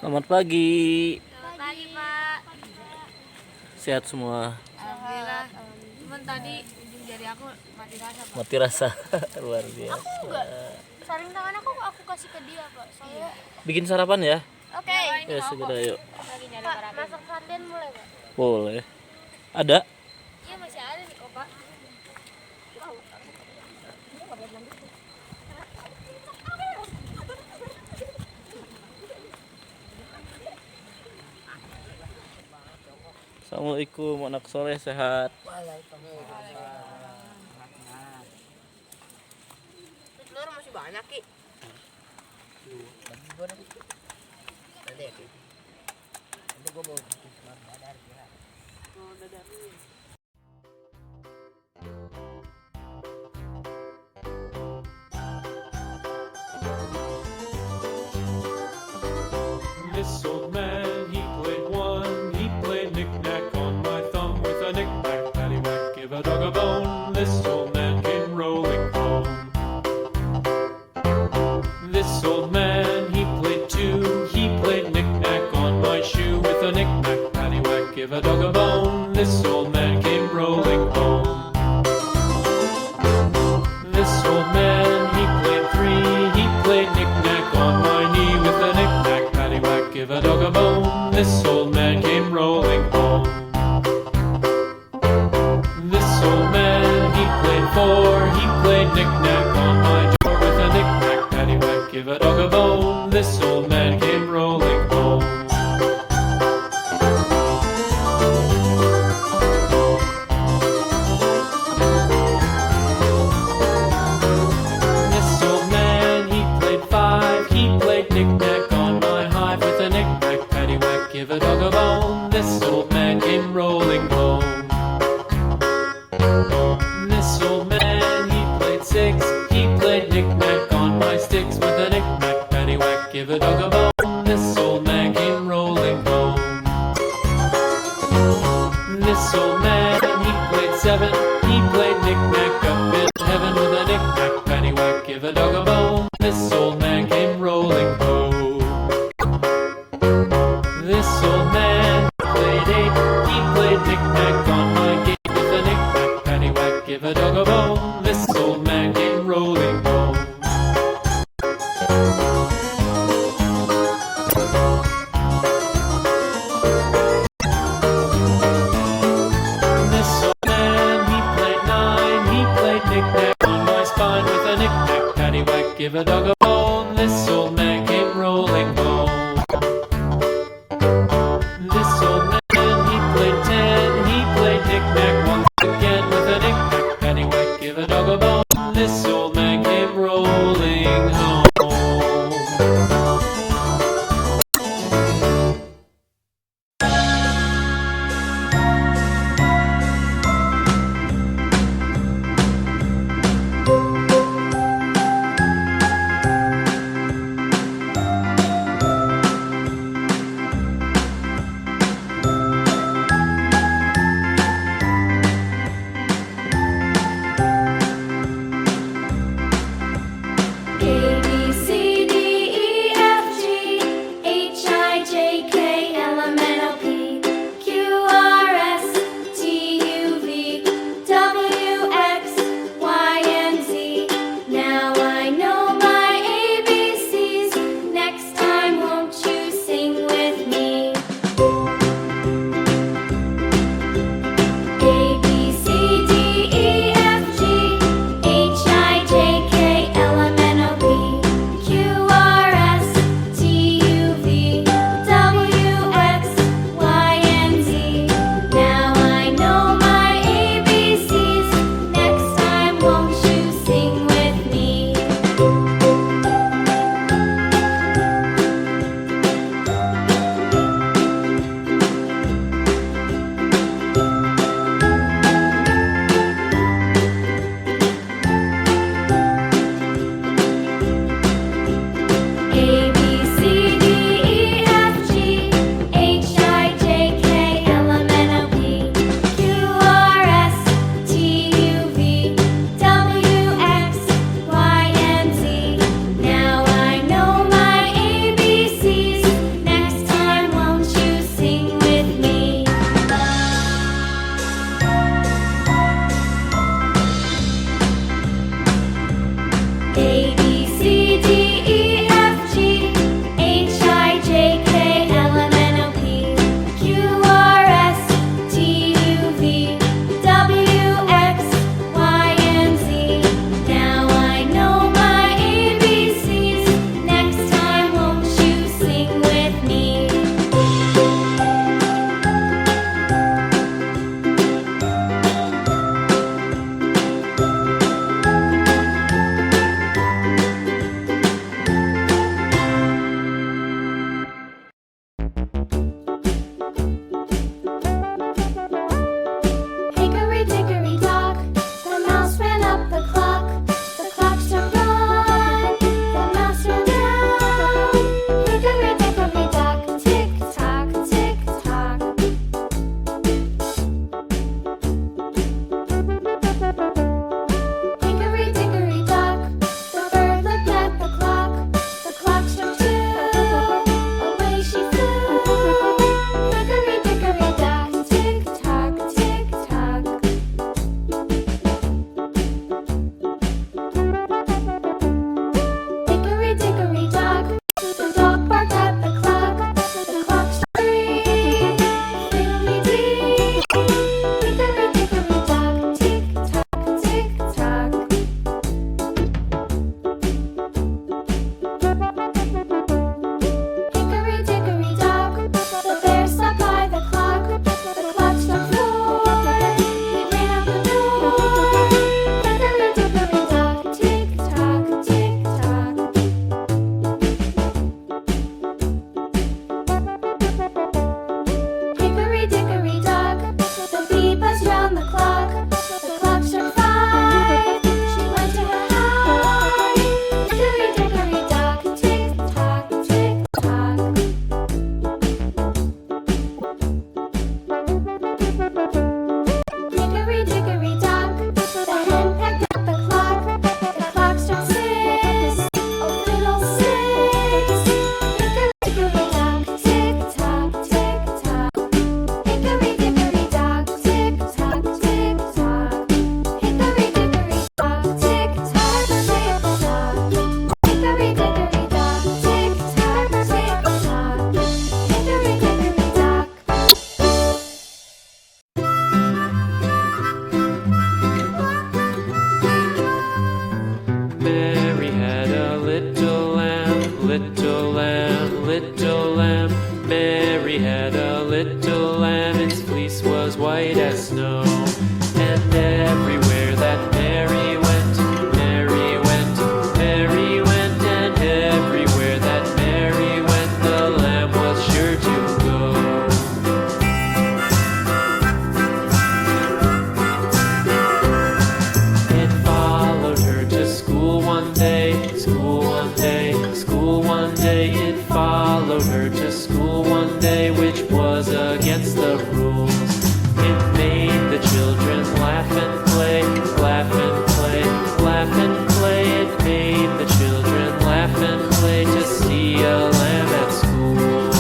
Selamat pagi. Selamat pagi, Pak. Sehat semua. Alhamdulillah. Cuman tadi ujung jari aku mati rasa, Pak. Mati rasa. Luar biasa. Aku enggak. Sarung tangan aku kasih ke dia, Pak. Saya Bikin sarapan ya? Oke. Ya segera yuk. Lagi nyari Pak, masak sarden mulai, Pak? Boleh. Ada? Iya, masih ada nih kok, Pak. Assalamualaikum, anak soleh sehat. Telur masih banyak, Ki. This old man, he played one. He played knick-knack on my thumb with a knick-knack, paddywhack, give a dog a bone. This old man came rolling home. This old man, he played two. He played knick-knack on my shoe with a knick-knack, paddywhack, give a dog a bone. This old man came rolling home. This old man, he played three. He played knick-knack on my knee with a knick-knack, paddywhack, give a dog a bone. This old man came rolling home. This old man, he played four. He played knick-knack on my door with a knick-knack, paddywhack, give a dog a bone. This old man came rolling home. This old man, he played five. He played knick-knack on my hive with a knick-knack, paddywhack, give a dog a bone. This old man came rolling home. This old man, he played six. He played knick-knack on my sticks with a knick-knack, paddywhack, give a dog a bone. This old man came rolling home. This old man, he played seven. He played knick-knack up in heaven with a knick-knack, paddywhack, give a dog a bone. This old man came rolling home. This old man played eight. He played knick-knack on my gate with a knick-knack, paddywhack, give a dog a bone. This old man came rolling home. This old man, he played nine. He played knick-knack on my spine with a knick-knack, paddywhack, give a dog a bone. This old man came rolling home. This old man, he played ten. He played knick-knack once again with a knick-knack, paddywhack, give a dog a bone. This old man came rolling home. Mary had a little lamb, its fleece was white as snow. And everywhere that Mary went, Mary went, Mary went, and everywhere that Mary went, the lamb was sure to go. It followed her to school one day, school one day, school one day. It followed her to school one day, which was against the rules. It made the children laugh and play, laugh and play, laugh and play. It made the children laugh and play to see a lamb at school.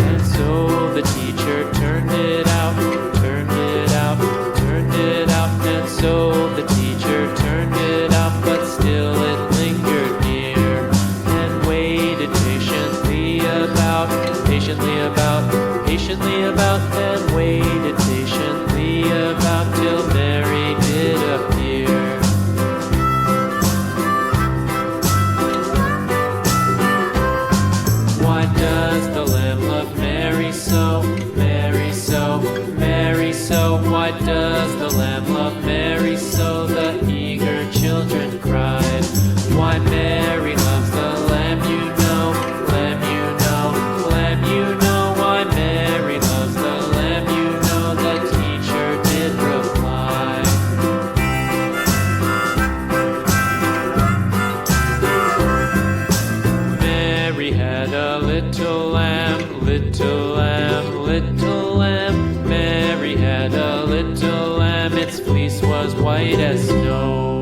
And so the teacher turned it out, turned it out, turned it out. And so the teacher turned it out, but still it lingered near and waited patiently about, patiently about, and waited patiently about till Mary did appear. Why does the lamb love Mary so, Mary so, Mary so? Why does the lamb love Mary so? The eager children cried. Why Mary loves the lamb, you know, lamb, you know, lamb, you know. Why Mary loves the lamb, you know, the teacher did reply. Mary had a little lamb, little lamb, little lamb. Mary had a little lamb, its fleece was white as snow.